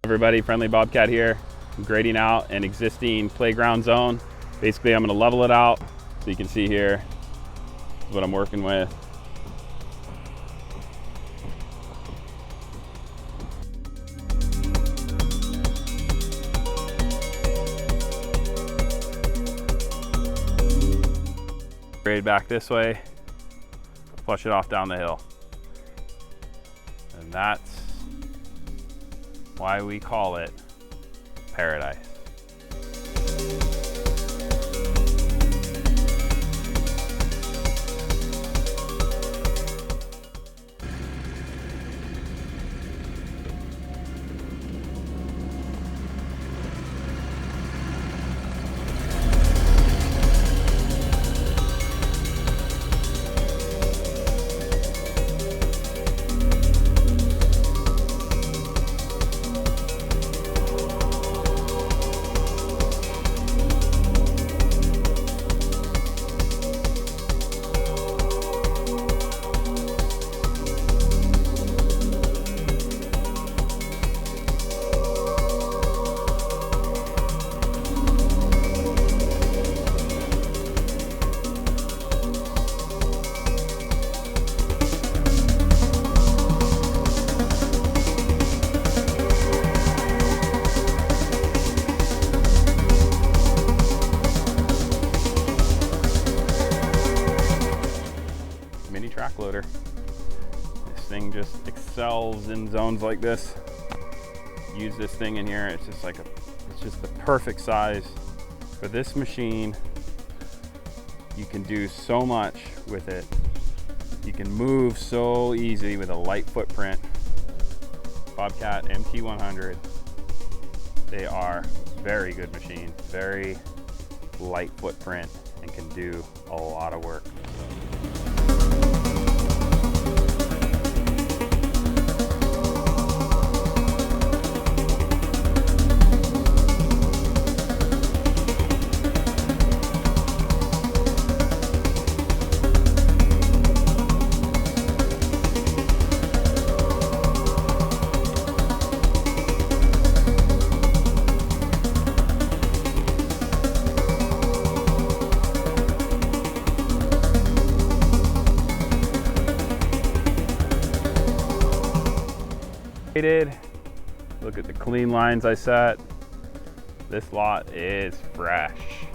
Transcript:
Everybody, Friendly Bobcat here. I'm grading out an existing playground zone. Basically, I'm going to level it out so you can see here what I'm working with. Grade back this way, flush it off down the hill. And that's why we call it paradise. Mini track loader. This thing just excels in zones like this. Use this thing in here. It's just it's just the perfect size for this machine. You can do so much with it. You can move so easy with a light footprint. Bobcat MT100. They are very good machines, very light footprint, and can do a lot of work. Look at the clean lines I set. This lot is fresh.